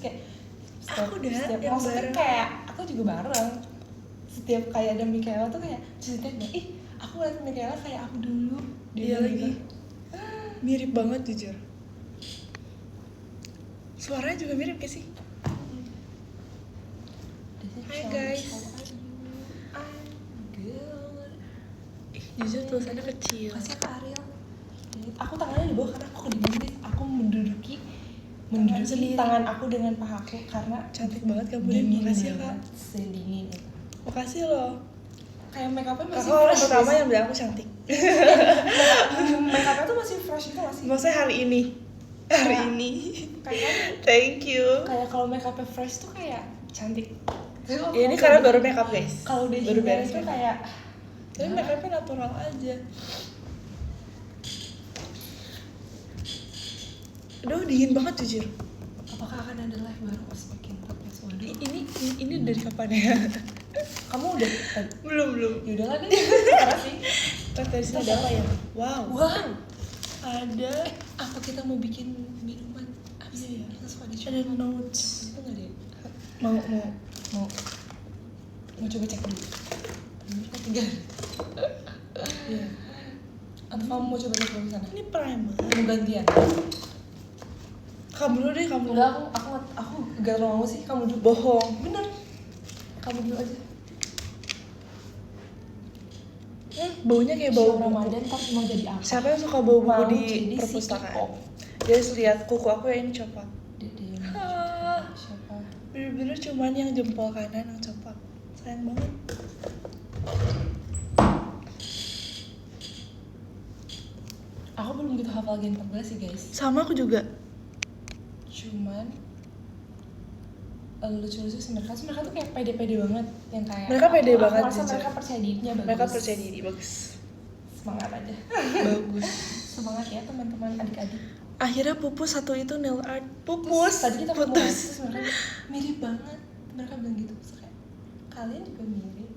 kayak aku udah setiap yang maksudnya bareng. kayak aku juga bareng setiap kayak ada Michaela tuh kayak setiap aku liat Michaela kayak aku dulu Iya lagi mirip banget jujur, suaranya juga mirip gak sih? Hai guys. Jujur tulisannya kecil. Kasih ke Ariel. Aku tangannya di bawah karena aku kedinginan. Aku menduduki sendiri. tangan aku dengan pahaku karena Cantik banget kamu Din, makasih ya kak. Sedingin itu. Makasih loh. Kayak make upnya masih Kakak orang fresh. pertama yang bilang aku cantik. Make upnya tuh masih fresh itu masih. Maksudnya hari ini. Kayak Thank you. Kayak kalau make upnya fresh tuh kayak cantik. Ya, ini karena baru make up guys. Kalau dia baru beres itu make up. kayak Tapi make upnya natural aja. Aduh dingin banget jujur. apakah akan ada live baru pas bikin podcast? Waduh. Ini dari kapan ya? Kamu udah belum. ya udahlah deh. Sekarang sih. Terus dari sini ada apa ya? Wow. Ada. Apa kita mau bikin minuman? Iya ya. Kita suka ada Ada notes. itu nggak deh? Mau. Mau coba cek dulu. Ini kan 3 hari. Iya. Atau kamu mau coba cek dulu sana? Ini primer. Mau gantian? Kamu dulu deh, kamu. Enggak, aku gak mau sih. Kamu dulu. Bohong. Bener. Kamu dulu aja. Baunya kayak Bau bau Ramadan tapi mau jadi apa? Siapa yang suka bau buku Mau di jadi perpustakaan? CEO. Jadi lihat kuku aku yang ini copot. Dede. Siapa? Bener-bener cuman yang jempol kanan yang copot. Sayang banget. Aku belum gitu hafal Gen 14 sih guys. Sama aku juga. Cuman lucu-lucu sih mereka tuh kayak pede-pede banget yang kayak Mereka pede aku banget, merasa jujur. mereka percaya dirinya bagus. Mereka percaya diri bagus. Semangat aja. Bagus. Semangat ya teman-teman adik-adik. Akhirnya pupus satu itu nail art. Pupus. Tadi kita ketemu putus. terus mereka mirip banget. Mereka bilang gitu. Terus kayak kalian juga mirip.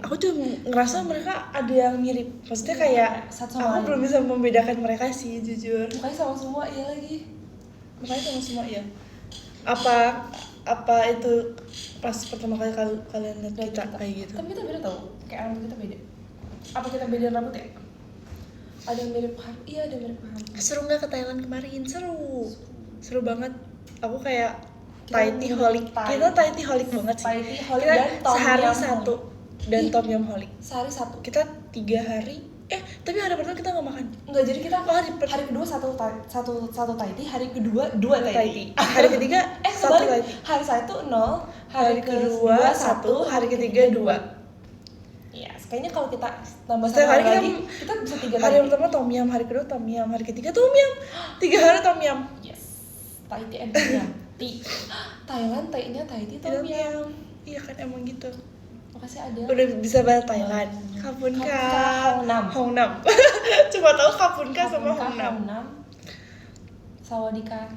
Aku tuh ngerasa mereka ada yang mirip. Maksudnya kayak satu sama aku lain. belum bisa membedakan mereka sih jujur. Mukanya sama semua iya lagi. Makanya sama semua ya. Apa itu pas pertama kali kalian lihat kita kayak gitu? Tapi kita beda tau. Kayak rambut kita beda. Apa kita beda rambut ya? Ada yang mirip paham. Iya ada yang mirip paham. Seru nggak ke Thailand kemarin? Seru banget. Aku kayak Kita Thai holic. Kita Thai holic banget sih. Thai tea holic Kita dan tom sehari yum satu dan tom yum holic. Sehari satu. Kita 3 hari. Tapi hari pertama kita nggak makan. Enggak, jadi kita hari kedua satu Thai tea, hari kedua 2 Thai tea. Hari ketiga satu sebalik. Thai tea. Hari 1 0, Hari kedua 1, hari ketiga 2. Iya, kayaknya kalau kita tambah Setiap satu hari lagi, kita bisa 3 Hari Thai tea. pertama tom yum, hari kedua tom yum, hari ketiga tom yum. 3 hari tom yum. Yes. Thai tea and tom yum. Tea. Thailand tea-nya Thai tea tom yum. Iya kan emang gitu. Makasih Adel. Udah bisa bahasa Thailand. Kapun ka. Hong Nam. Cuma tahu kapun ka sama Hong Nam. Sawadika.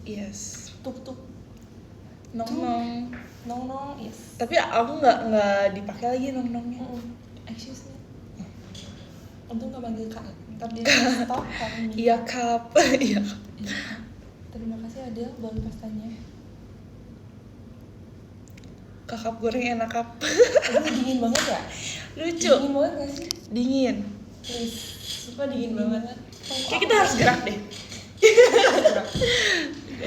Yes. Tuk tuk. Nong nong. Nong nong. Yes. Tapi aku nggak dipakai lagi nong nongnya. Excuse me. Untung gak manggil kak. Ntar dia stop kami. Iya kap. Iya. Terima kasih Adel buat pestanya. Kakap goreng enak kap. Aduh dingin banget ya. Lucu. Dingin banget gak sih? Dingin. Please. Suka dingin banget. Kayak kita harus gerak deh.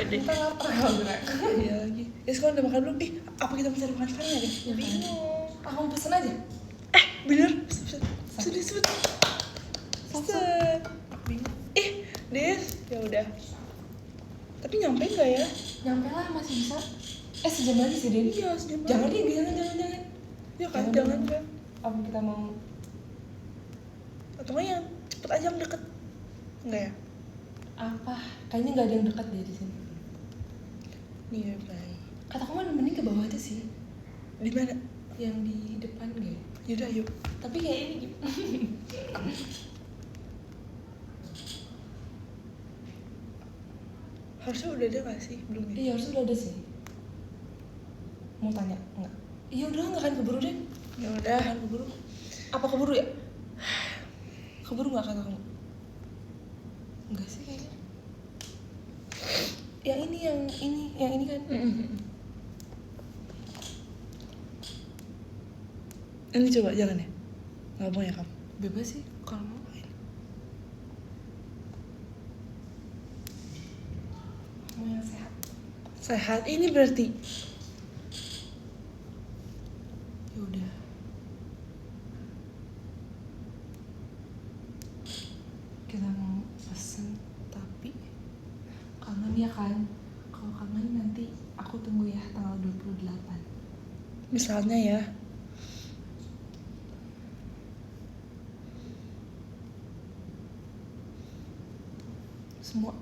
Kita lapar kalau gerak. Iya lagi. Ya sekarang udah makan belum? Apa kita mencari makan sekarang ya deh? Bingung. Aku mau pesen aja. Bener? Sebut. Bingung. Des. Ya udah. Tapi nyampe nggak ya? Nyampe lah masih bisa. Sejam lagi sih Din. Iya sejam. Jangan jangan. Ya kan jangan kan. Apa kita mau? Atau nggak yang cepet aja yang deket? Enggak ya? Apa? Kayaknya nggak ada yang dekat deh di sini. Nearby. Kataku mah mending ke bawah aja sih. Di mana? Yang di depan gak? Yaudah yuk. Tapi kayak ini gitu. Harusnya udah ada nggak sih? Belum ya? Iya harusnya udah ada sih. Mau tanya? Enggak. Iya udah nggak akan keburu deh. Ya Nggak udah. akan keburu. Apa keburu ya? Keburu nggak kata kamu? Enggak sih kayaknya. Yang ini kan. Ini coba jangan ya. Nggak mau ya kamu? Bebas sih kalau mau. Mau yang sehat. Sehat ini berarti. Ya udah. Kita mau pesen tapi kangen ya kan? Kalau kangen nanti aku tunggu ya tanggal 28. Misalnya ya. Semua.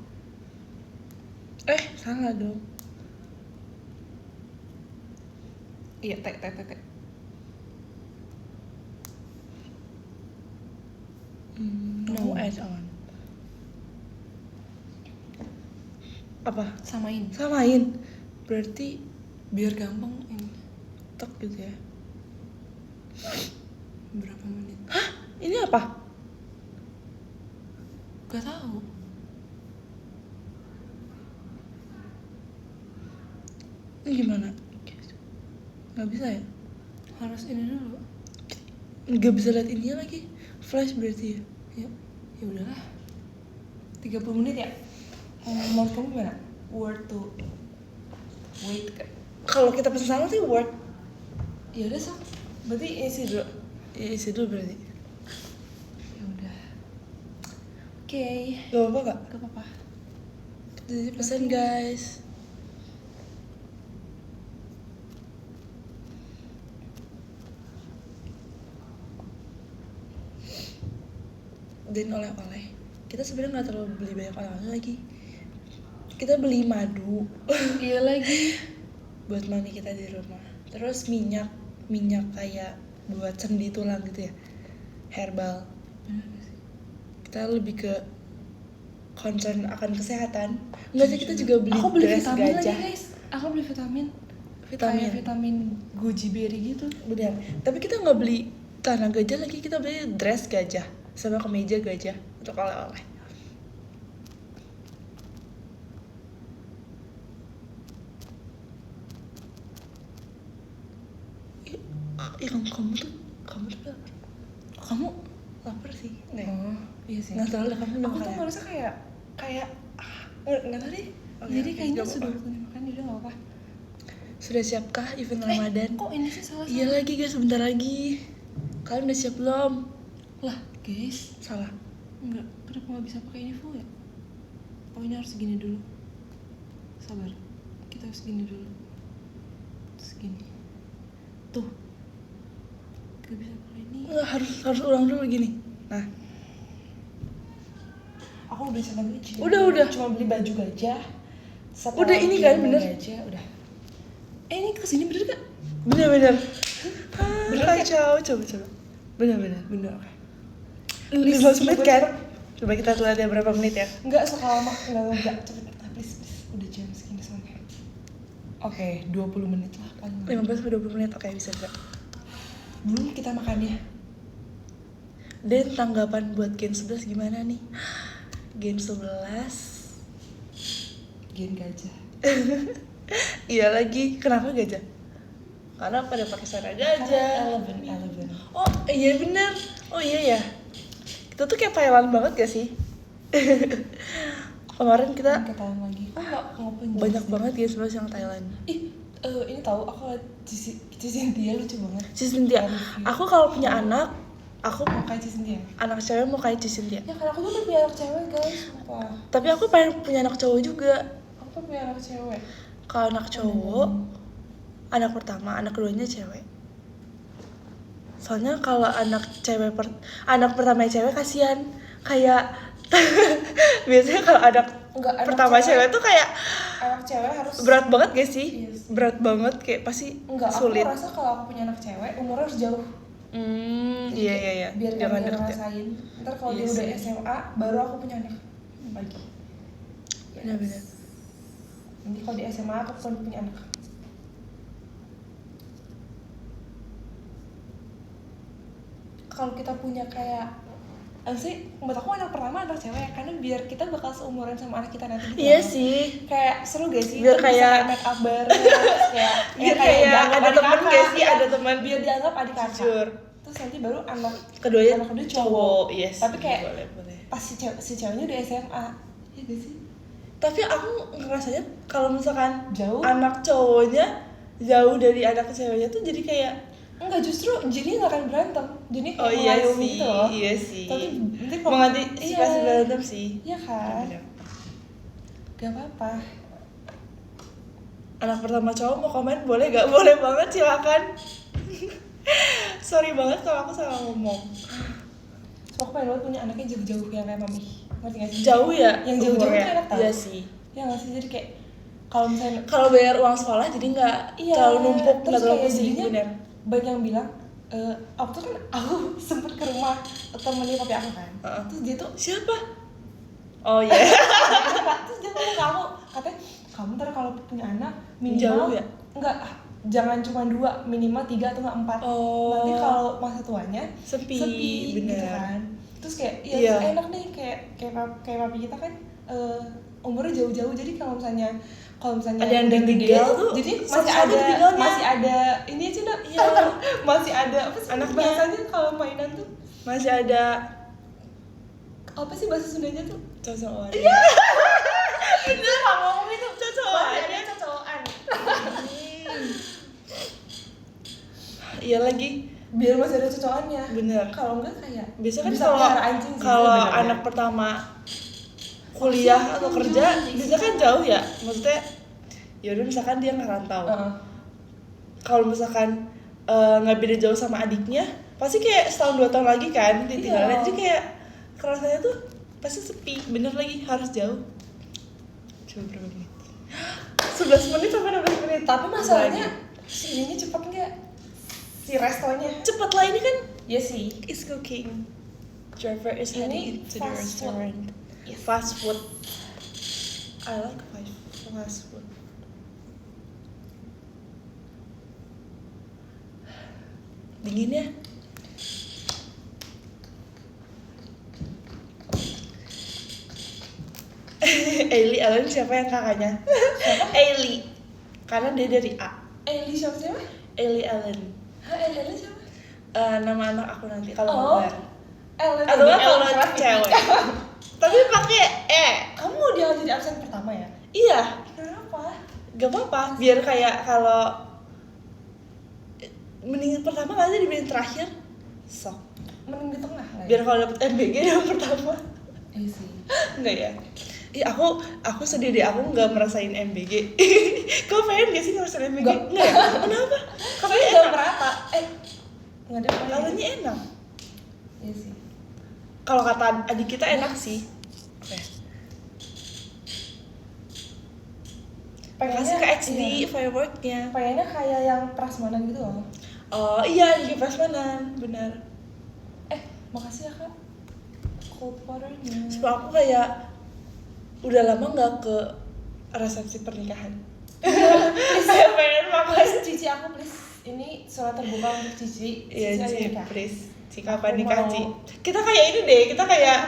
Salah dong. Iya, tek. No add on. Apa? Samain Berarti biar gampang ini. tok gitu ya. Berapa menit? Hah? Ini apa? Gak tahu. Ini gimana? Nggak bisa ya? Harus ini dulu. Nggak bisa lihat ininya lagi. Flash berarti ya? Ya udahlah. 30 menit ya. Menurut kamu gimana? Worth to wait kan? Kalau kita pesan sama sih worth. Ya udah sok. Berarti isi dulu. Ya isi dulu berarti. Ya udah. Oke. Gak apa-apa gak? Gak apa-apa. Jadi pesan guys. Dan oleh-oleh. Kita sebenarnya nggak terlalu beli banyak oleh-oleh lagi. Kita beli madu. Iya lagi. Buat mami kita di rumah. Terus minyak kayak buat sendi tulang gitu ya. Herbal. Kita lebih ke concern akan kesehatan. Enggak sih, kita juga beli Aku beli dress vitamin gajah. lagi guys. Aku beli vitamin. Vitamin. Kayak vitamin goji berry gitu. Benar. Tapi kita nggak beli tanah gajah lagi, kita beli dress gajah sama kemeja gajah untuk oleh-oleh. Kamu tuh lapar. Kamu lapar sih? Nggak. Oh, iya sih. Nggak terlalu, kamu udah Aku makan tuh ya? merasa kayak Nggak tahu deh. jadi Oke, kayaknya nggak sudah apa-apa. waktunya makan, udah nggak apa. Sudah siapkah event Ramadan? Kok ini sih salah? Iya lagi guys, sebentar lagi. Kalian udah siap belum? Lah, guys. Salah. Enggak, kenapa nggak bisa pakai ini full ya? Oh, ini harus segini dulu. Sabar. Kita harus segini dulu. Terus segini. Tuh. Gak bisa pakai ini. Nggak, harus ulang dulu gini. Nah, Aku udah sama beli. Udah. Cuma beli baju gajah. Satu Udah, ini kan, baju bener? Gajah, udah. Ini kesini bener gak? bener. Bener Kacau, coba. Bener. Bener, oke. 15 menit kan? Coba kita lihat ya berapa menit ya. Enggak sekalama, enggak. Cepet, please. Udah jam segini soalnya. Oke, 20 menit lah paling. 15-20 menit, oke bisa. Belum kita makannya. Dan tanggapan buat Gen 11 gimana nih? Gen 11 Gen gajah. iya lagi, kenapa gajah? Karena pada pakai sarung gajah. Eleven. Oh iya bener. Oh iya ya. Kita tuh kayak Thailand banget gak sih? Kemarin kita Ketahuan lagi. Aku nggak banyak banget Gen 11 yang Thailand. Ini tahu aku liat Cici Cynthia lucu banget. Cici Cynthia. Aku kalau punya anak, aku Mau kayak Cici Cynthia. anak cewek mau kayak Cici Cynthia. Ya kan aku tuh udah punya anak cewek guys. Wah, Tapi aku pengen punya anak cowok juga. aku tuh punya anak cewek. Kalau anak cowok, anak pertama, anak keduanya cewek. Soalnya kalau anak pertama cewek kasihan, kayak biasanya kalau anak Enggak, pertama cewek tuh kayak anak cewek harus berat banget gak sih? Yes. Berat banget, kayak pasti Enggak, sulit. aku merasa kalau aku punya anak cewek umurnya harus jauh. Jadi Iya. kayak biar Jangan dia deket. ngerasain. Ntar kalau Iya dia udah sih. SMA baru aku punya anak lagi. Benar-benar. Nanti kalau di SMA aku baru punya anak. Kalau kita punya kayak Sih menurut aku anak pertama anak cewek karena biar kita bakal seumuran sama anak kita nanti gitu. Iya sih. Kayak seru gak sih? Biar Kita kayak bisa make up bareng, terus kayak biar kayak dianggap ada adik temen kakak. gak sih? Iya, Ada teman biar dianggap adik kakak. jujur. Terus nanti baru anak Keduanya kedua cowok. Yes. Tapi kayak boleh. pas si ceweknya udah SMA. Iya gak sih? Tapi aku ngerasanya kalau misalkan Jauh? anak cowoknya jauh dari anak ceweknya tuh jadi kayak Enggak, justru jadi nggak akan berantem. Jadi kayak iya mengayomi sih, gitu loh. iya sih. Tapi nanti kalau mengantisipasi berantem sih. Iya kan? Bener. Gak apa-apa. Anak pertama cowok mau komen boleh gak? Boleh banget, silakan. Sorry banget kalau aku salah ngomong. So, aku pengen banget punya anaknya jauh-jauh kayak mami. Ngerti gak sih? Jauh ya? Yang jauh-jauh umurnya? tuh enak tau. Iya sih. Ya nggak sih, jadi kayak kalau misalnya Kalau bayar uang sekolah jadi nggak terlalu numpuk, nggak terlalu kayak pusing, jadinya bener. banyak yang bilang aku tuh kan aku sempet ke rumah temennya papi aku kan. Terus dia tuh Siapa? Oh iya. terus dia ngomong ke aku, katanya kamu ntar kalau punya anak Jauh minimal ya? enggak, jangan cuma 2, minimal 3 atau enggak 4. Oh. Nanti kalau masa tuanya Sepi, gitu bener. kan. Terus kayak ya Iya. terus enak nih kayak papi kita kan umurnya jauh-jauh, jadi kalau misalnya Ada yang udah gede ditinggal tuh, jadi satu-satu ditinggalnya. masih ada ini aja dah. Iya. Masih ada apa sih Anaknya. bahasanya kalau mainan tuh, Masih ada apa sih bahasa Sundanya tuh? cocokan. Iya. Itu nggak ngomong itu Cocokan. masih ada cocokan. Iya lagi. Biar masih ada cocokannya. Bener. Kalau enggak kayak Biasanya kan bisa kalau pelihara anjing sih kalau sebenarnya. anak pertama kuliah atau kerja biasanya kan jauh ya. Maksudnya yaudah misalkan dia ngerantau. Kalau misalkan nggak beda jauh sama adiknya, pasti kayak setahun 2 tahun lagi kan ditinggalnya. Iya. Jadi kayak kerasanya tuh pasti sepi. Bener lagi, harus jauh. Coba berapa menit? 11 menit sampai 12 menit. Tapi masalahnya si ininya cepet nggak? Si restonya? Cepet lah ini kan. Iya sih. Is cooking. Driver is Ini heading into the fast restaurant. Yes. Fast food. I like fast food. Dingin ya? Ailey Allen siapa yang kakaknya? Siapa? Ailey. Karena dia dari A. Eli siapa? Ailey Allen. Hah, Eli siapa? Nama anak aku nanti kalau Oh. mabar. Ellen Atau ini, nggak kalau Ellen cewek. Tapi pakai E. Kamu mau dia jadi absen pertama ya? Iya. Kenapa? Gak apa-apa, biar kayak kalau mending pertama nggak sih dibanding terakhir, sok. Mending di tengah lah. Biar kalau dapet MBG yang pertama, Iya sih. enggak ya? Ih aku sedih deh, aku nggak merasain MBG. Kau pengen gak sih ngerasain MBG? Nggak. Nggak ya? Kenapa? Tapi Katanya nggak enak. merata. Nggak ada apa. Katanya enak. Iya sih. Kalau kata adik kita enak sih. Oke. Kasih ke XD iya. fireworknya. Pengennya kayak yang prasmanan gitu loh. Oh iya, di prasmanan, benar. Makasih ya kak. Cold waternya. Sebab aku kayak udah lama nggak ke resepsi pernikahan. Saya pengen Please Cici aku please. Ini surat terbuka untuk Cici. Iya Cici Ci, ayo nikah. please. Ci kapan Aku nikah mau. Ci? Kita kayak ini deh, kita kayak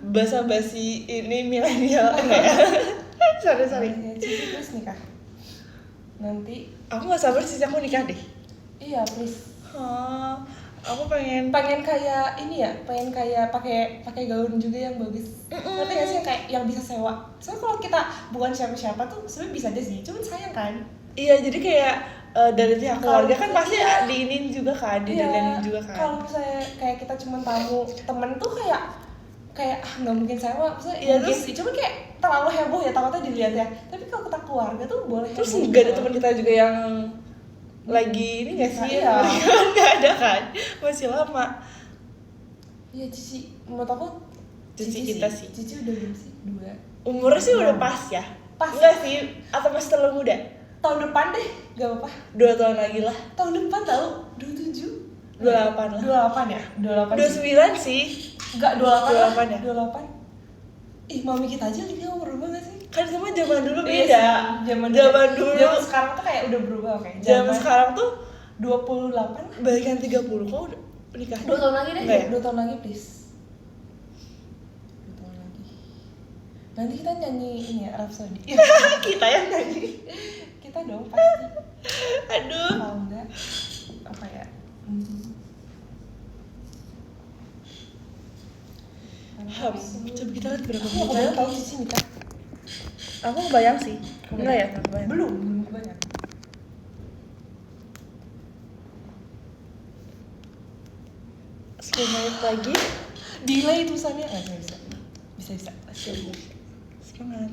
basa-basi ini milenial enggak ya? Sorry. Ya, Cici please nikah. Nanti. Aku nggak sabar sih aku nikah deh. Iya please. Aku pengen Kayak ini ya, pengen kayak pakai gaun juga yang bagus. Ngerti gak sih yang kayak yang bisa sewa? Soalnya kalau kita bukan siapa-siapa tuh sebenarnya bisa aja sih, cuman sayang kan. Iya, jadi kayak dari pihak keluarga kan pasti iya. diinin juga kan, didandanin juga kan. Kalau misalnya kayak kita cuma tamu temen tuh kayak nggak mungkin sewa, maksudnya Iya, mungkin terus- sih, cuman kayak terlalu heboh ya takutnya dilihat ya. Tapi kalau kita keluarga tuh boleh. Terus heboh nggak ada gitu. teman kita juga yang lagi ini nggak sih? Iya. Nggak ada kan, masih lama. Iya Cici, menurut aku Cici kita sih. Cici udah berapa sih? 2. Umurnya sih udah pas ya. Pas. Enggak sih, atau masih terlalu muda? Tahun depan deh, gak apa-apa. 2 tahun lagi lah. Tahun depan tau, 27 28 lah. 28 ya? 28 29 sih. Enggak, 28 lah 28 ya? 28. Ih, mami kita aja nikah umur berapa gak sih? Kan sama zaman dulu Iya beda. sih, zaman dulu. Zaman sekarang tuh kayak udah berubah kayak. Zaman sekarang tuh 28 lah. balikan 30 kok udah nikah. 2 tahun lagi deh, Enggak ya? 2 tahun lagi please. Nanti kita nyanyi ini ya, Rhapsody. Kita yang nyanyi. Kita dong pasti. Aduh. Kalau enggak apa ya? Coba kita lihat berapa Aku menit baru lagi. tahu di sini kan. Aku kebayang sih. Enggak ya, enggak kebayang. Belum banyak. Sepuluh menit lagi. Delay tulisannya bisa. Semangat.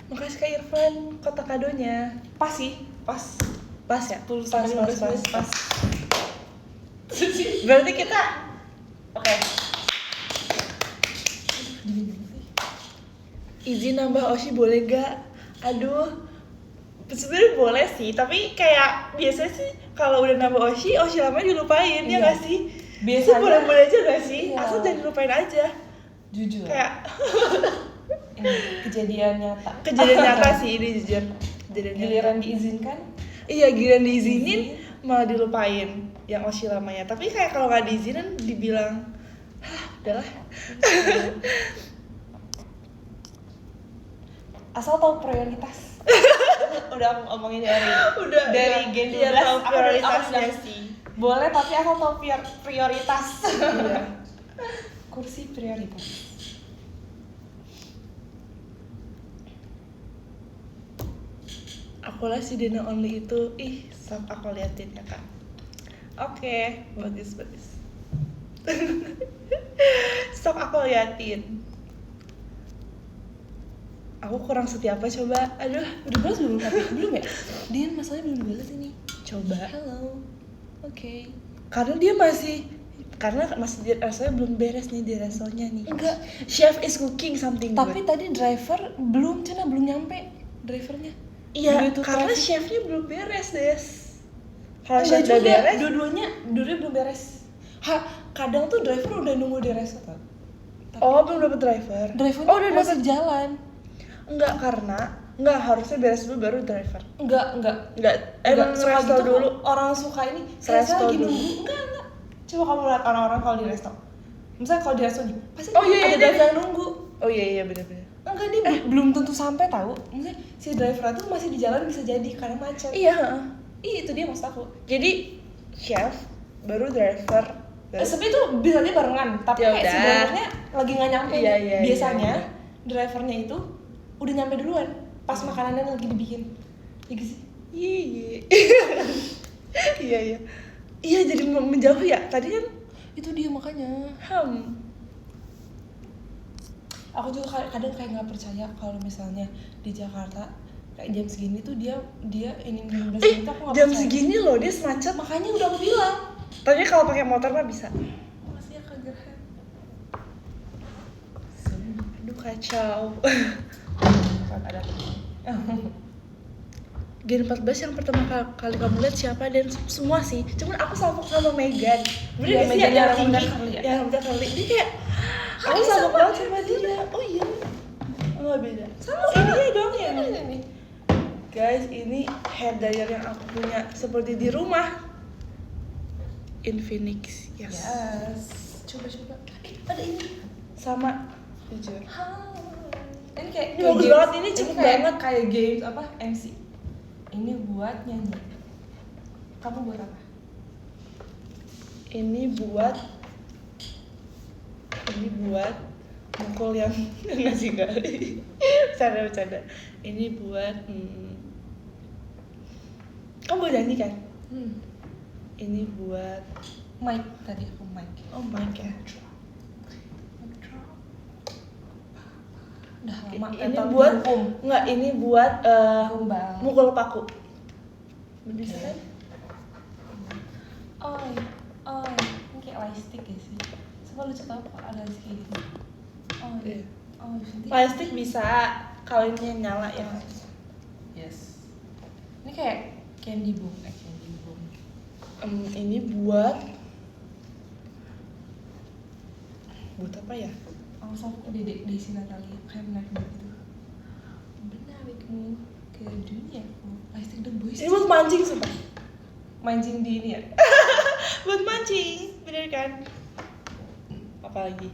Makasih Kak Irfan kotak kadonya. Pas sih, pas. Pas ya? Tulisannya Pas. Berarti kita oke. Izin nambah Oshi boleh gak? Aduh, sebenarnya boleh sih, tapi kayak biasanya sih kalau udah nambah Oshi lamanya dilupain, ya Iya. gak sih? Biasanya boleh aja gak sih? iya. Asal jangan dilupain aja. Jujur. Kayak Ini kejadian nyata. kejadian nyata sih ini jujur. Kejadian Giliran nyata. diizinkan, Iya, giliran diizinin malah dilupain yang Oshi lamanya. Tapi kayak kalau nggak diizinin dibilang, udahlah. asal tahu prioritas. Udah aku omongin dari Gen 12. Iya, tahu aku prioritasnya udah- sih. Boleh tapi asal tahu prioritas. Iya. Kursi prioritas. Aku lah si Dena Only itu, sok aku liatin ya kak. Oke, bagus. Sok aku liatin. Aku kurang setia apa coba? Aduh, Udah balas belum? Belum ya? Dia masalahnya belum dibalas ini. coba. Hello. Oke. Karena masih di restonya belum beres nih di restonya nih. Enggak. Chef is cooking something Tapi good. tadi driver belum nyampe drivernya. Iya, Dua itu karena traffic. chefnya belum beres, Des. Kalau Enggak chef udah juga, beres, dua-duanya belum beres. Kadang tuh driver udah nunggu di resto tau. oh belum dapet driver. Drivernya Oh udah masih dapet. jalan. Enggak harusnya beres dulu baru driver. Enggak. Enggak, emang suka resto gitu dulu. kok. Orang suka ini. Resto Saya lagi dulu. nunggu. Enggak. Coba kamu lihat orang-orang kalau di resto. Misalnya kalau di resto nih, pasti Oh, iya, ada iya, driver yang nunggu. Oh iya benar-benar. Enggak, dia belum tentu sampai tahu. Maksudnya si driver itu masih di jalan bisa jadi karena macet. Iya. Heeh. Iya, itu dia maksud aku. Jadi chef baru driver. Sebenarnya itu bisa dia barengan, tapi Ya kayak si udah. drivernya lagi nggak nyampe. Iya, iya, Biasanya iya. drivernya itu udah nyampe duluan pas makanannya lagi dibikin. Iya gitu sih. Iya. Iya jadi menjauh ya. Tadi kan Itu dia makanya. Aku juga kadang kayak nggak percaya kalau misalnya di Jakarta kayak jam segini tuh dia ini 15 menit aku nggak jam percaya. segini loh dia macet. Makanya udah aku bilang. Tapi kalau pakai motor mah bisa. Makasih ya Kak Gerhan. Aduh kacau. Ada Gen 14 yang pertama kali kamu lihat siapa dan semua sih. Cuman aku salpok sama Megan. Iya, Bener gak sih Megan yang yang tinggi? rambutnya curly ya? Yang rambutnya curly. Dia kayak aku ini salpok sama banget sama dia. Oh iya. Oh beda. Ini dia dong ya. ini. Guys, ini hair dryer yang aku punya seperti di rumah. Infinix. Yes. Coba. Ada ini. Sama jujur. Ini kayak Ini bagus banget, ini cepet kayak, banget. kayak games apa MC. Ini buat nyanyi. Kamu buat apa? Ini buat mukul yang enggak sih enggak. Bercanda. Ini buat kamu mau nyanyi kan? Ini buat Mic tadi aku mic. oh my god. Udah lama. Ini buat enggak, ini buat gombal. mukul paku. Bisa kan? Oi. Ini kayak lightstick ya sih. Coba lucu tau kok ada kayak gitu. Iya. Suntik. Plastik bisa kalau ini yang nyala ya. Yes. Ini kayak candy boom. Ini buat apa ya? Aku sama Dedek Desi Natalia kayak menarik gitu. Menarikmu ke duniaku. Plastic the boys. Ini buat mancing sumpah. Mancing di ini ya. Buat mancing, bener kan? Apalagi?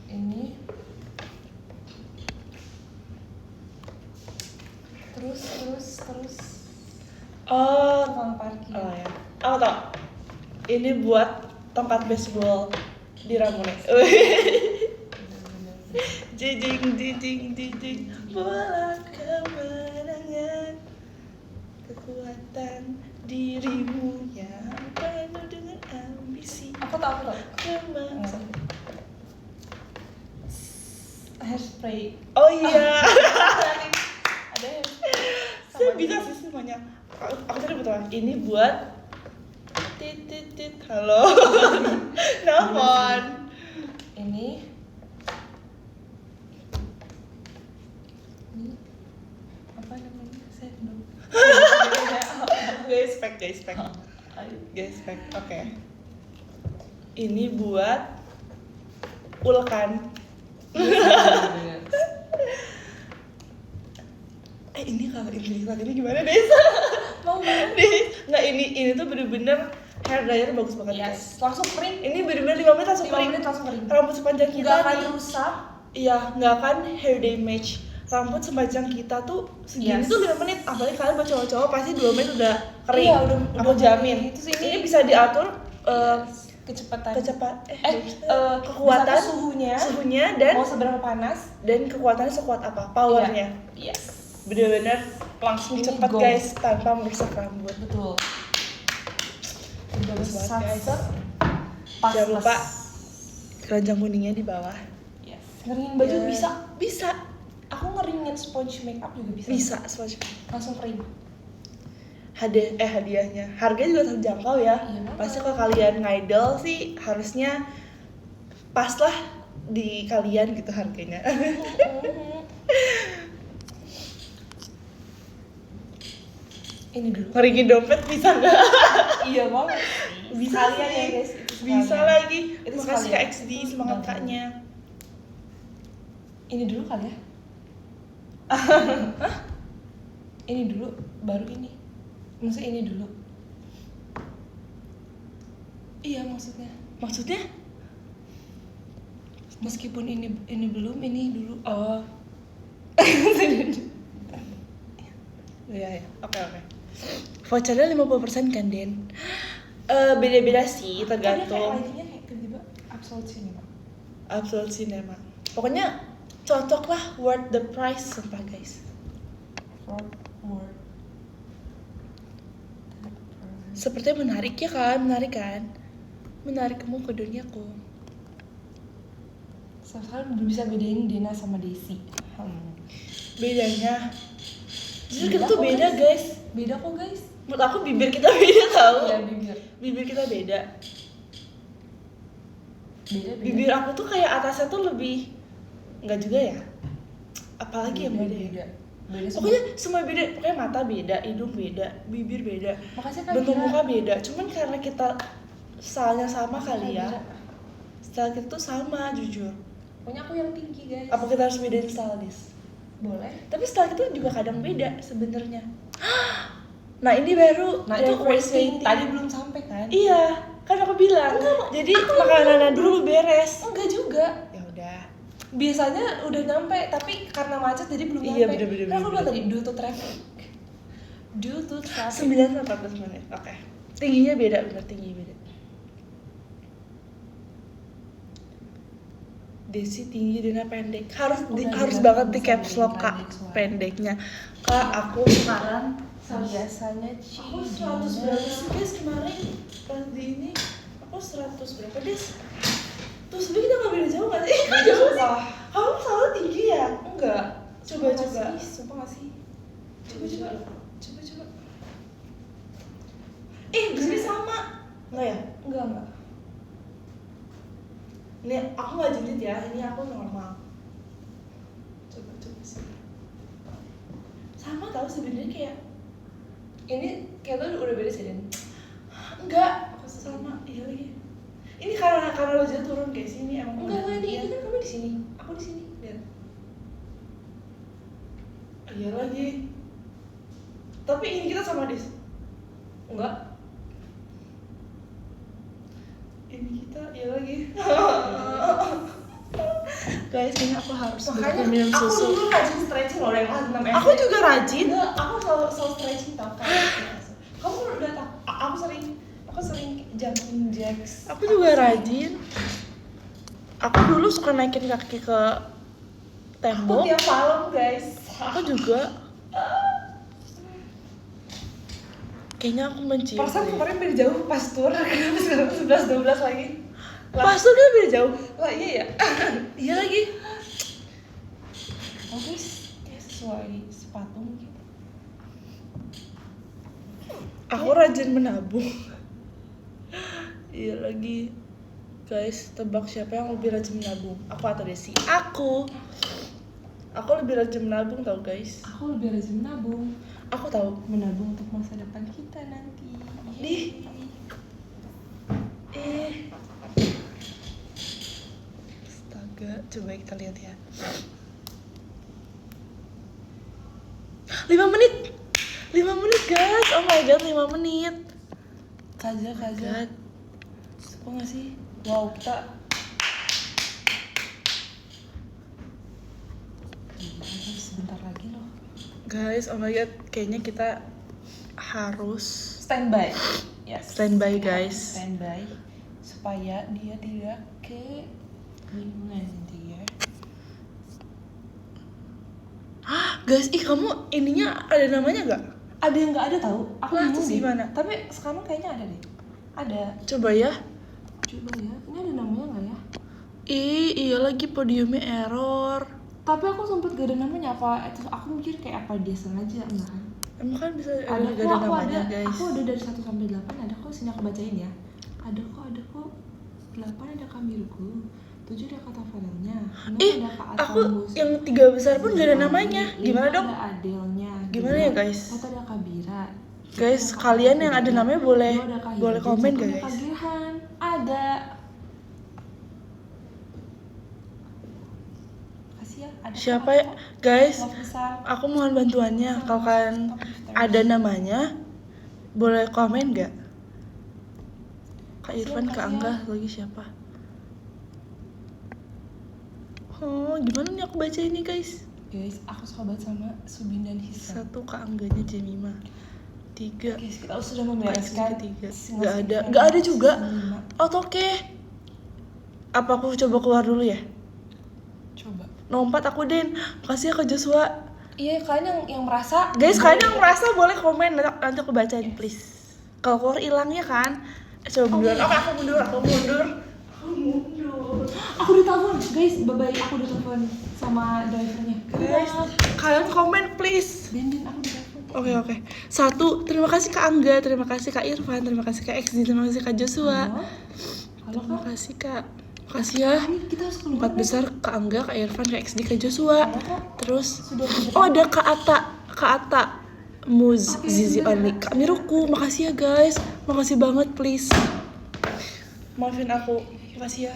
Ini Terus. Oh, Tukang parkir. oh ya. Aku tau. Ini buat tongkat baseball di Ramune. Jijing bola kemenangan, kekuatan dirimu yang penuh dengan ambisi. Aku tau. Kemenangan. Hairspray. Oh iya. Ada ya? Saya bisa sih semuanya. Aku tadi betul. Ini buat tit. Halo. Nelfon. Ini apa namanya? Saya belum. Guys, pack. Oke. Ini buat ulekan. Ini kalau ini gimana, Des? Mau banget. Nggak, ini tuh bener-bener hair dryer bagus banget. Yes, langsung kering. Ini bener-bener 5 menit langsung 5 kering. menit langsung kering. Rambut sepanjang kita Nggak akan nih. rusak. Iya, nggak akan hair damage. Rambut sepanjang kita tuh segini Yes. tuh 5 menit. Apalagi kalian buat cowok-cowok pasti 2 menit udah kering. Iya, Aku udah jamin. kering. Terus Ini bisa diatur kecepatan. kekuatan suhunya dan mau seberapa panas. kekuatannya sekuat apa, powernya. Yes. Bener-bener langsung Ini cepat go. guys, tanpa merusak rambut. Betul. Udah Bagus banget, guys. Pas. Jangan lupa keranjang kuningnya di bawah. Yes. Ngeringin baju Ya. bisa. Aku ngeringin sponge makeup juga bisa. Bisa swatch. Langsung kering. Hadiahnya harganya juga terjangkau ya. Iya, Pasti kalau kalian ngidol sih harusnya pas lah di kalian gitu harganya. Ini dulu. Ngeringin dompet bisa nggak? Iya banget. Bisa Sekalian sih. ya guys. Itu Bisa sekalian. lagi. Itu Makasih sekalian. Kak XD, semangat Betul. kaknya. Ini dulu kali ya. Ini dulu, baru ini. Maksudnya ini dulu. Iya maksudnya. Maksudnya? Meskipun ini belum, ini dulu. Oh. Iya. Oke. Vouchernya 50% kan, Den? Beda-beda sih, tergantung. Kayak kayak tiba-tiba Absolute Cinema. Absolute Cinema. Pokoknya cocok lah, worth the price sumpah guys. More. Sepertinya menarik ya kan? Menarik kamu ke duniaku. Sekarang udah bisa bedain Dena sama Desi. Bedanya jujur kita Beda tuh kok, beda guys. guys. Beda kok guys. Menurut aku bibir kita beda tau. Iya bibir. Bibir kita beda. Beda. Bibir aku tuh kayak atasnya tuh lebih, enggak juga ya. Apalagi yang beda ya? Beda semua. Pokoknya semua beda, pokoknya mata beda, hidung beda, bibir beda, Makasih Kak bentuk Gira. muka beda. Cuman karena kita stylenya sama Makasih, kali Kak ya. Gira. Style kita tuh sama jujur. Pokoknya aku yang tinggi guys. Apa kita harus bedain style dis? Boleh. Tapi style kita juga kadang beda sebenarnya. Nah ini baru Nah itu Drag Race waiting. 20. Tadi belum sampai kan? Iya, kan aku bilang. Jadi makanannya dulu beres. Enggak juga. Ya udah. Biasanya udah nyampe, tapi karena macet jadi belum nyampe. Iya, bener-bener, Kan aku bilang bener-bener. tadi due to traffic. Due to traffic. 9-14 menit. Oke. Tingginya beda, bener tinggi beda. Desi tinggi Dena pendek. Harus Udah, banget di bisa caps lock bedain Kak pendek suara. pendeknya. Kak aku sekarang Biasanya aku 100 berapa sih guys kemarin pas di ini aku 100 berapa des? Tuh sebenernya kita nggak beda jauh nggak sih? Jauh sih. Kamu salah tinggi ya? Enggak. Coba. Sumpah nggak sih? Coba. Di sini sama. Enggak ya? Enggak. Ini aku nggak jijit ya, ini aku normal. Coba sih. Sama tahu sebenarnya kayak Ini kayak lo udah beda sih Den. enggak sama iya lagi. Ini karena lo jadi turun kayak sini emang. Enggak ini kan kamu di sini. Aku di sini. Lihat. Iya lagi. Tapi ini kita sama Dis. Enggak. Ini kita iya lagi. Guys, kayaknya aku harus Makanya minum aku susu. dulu rajin stretching loh dari kelas 6 SD. Aku juga rajin. Enggak, aku selalu stretching tau kan. Kamu udah tau? Aku sering jumping jacks. Aku juga rajin. Aku dulu suka naikin kaki ke Aku tembok. tiap malam guys. Aku juga. Kayaknya aku mencium. Perasaan deh. kemarin beda jauh pas tur. Kenapa sekarang 11-12 lagi? Pas tuh kan beda jauh. Lah iya ya. Iya lagi. Bagus. Ya sesuai sepatu mungkin. Aku rajin menabung. Iya lagi. Guys, tebak siapa yang lebih rajin menabung? Aku atau Desi? Aku. Aku lebih rajin menabung tau guys. Aku lebih rajin menabung. Aku tahu. Menabung untuk masa depan kita nanti. Ih. Astaga, coba kita lihat ya. 5 menit. 5 menit guys. Oh my god, 5 menit. Kaja. God. Suka gak sih? Wow, kita sebentar lagi loh. Guys, oh my god, kayaknya kita harus Standby. Yes. standby guys. Standby supaya dia tidak ke lingkungan dia. Guys, ih kamu ininya ada namanya gak? Ada yang nggak ada tahu? Aku Lah, bingung terus deh. gimana? Tapi sekarang kayaknya ada deh. Ada. Coba ya. Coba ya, ini ada namanya nggak ya? Iya lagi podiumnya error. Tapi aku sempet gak ada namanya apa? Terus aku mikir kayak apa dia sengaja enggak kan? Emang kan bisa Ada gak kok, ada aku namanya ada. guys. Aku ada dari 1 sampai 8 ada kok, sini aku bacain ya. Ada kok. 8 ada Kamiruku, 7 ada kata Farelnya, 6 Ih, ada Kak aku Atambus. yang 3 besar pun gak ada namanya. Gimana 5 dong? ada Adelnya. Gimana ya, guys? 4 ada Kabira. Guys, 3 ada Kak kalian yang ada Atambus. namanya boleh 2 ada Kak boleh Hidin, komen 1 ada guys. Kak Girhan. Ada. Kasih ya, ada Siapa Kak ya? Guys, Love besar. aku mohon bantuannya. Kalau kalian ada namanya, boleh komen gak? Kak Irfan, Kak Angga, lagi siapa? Oh, gimana nih aku baca ini guys? Guys, aku suka banget sama Subin dan Hisam. 1 Kak Angganya Jemima. 3 Guys, kita sudah membereskan. Ketiga. single Nggak ada. season Nggak ada juga. season 5. Oh oke. Apa aku coba keluar dulu ya? Coba. Nomor 4 aku Den. Makasih ya Kak Joshua. Iya, kalian yang merasa. Guys, kalian yang merasa boleh komen, nanti aku bacain please. Kalau keluar hilangnya kan. Coba mundur. Oke, aku mundur. Aku ditelepon, guys. Bye-bye, aku ditelepon sama drivernya. Guys, kalian komen please. Ben, aku ditelepon. Oke. 1, terima kasih Kak Angga, terima kasih Kak Irfan, terima kasih Kak XD, terima kasih Kak Joshua. Halo? Halo, Terima Kak. kasih Kak. Makasih ya. Ini kita harus keluar. 4 besar Kak Angga, Kak Irfan, Kak XD, Kak Joshua. Halo, Kak. Terus Sudah di oh ada Kak Ata Muz Oke, Zizi sudah. Only. Kak Miruku, makasih ya guys. Makasih banget please. Maafin aku. Makasih ya.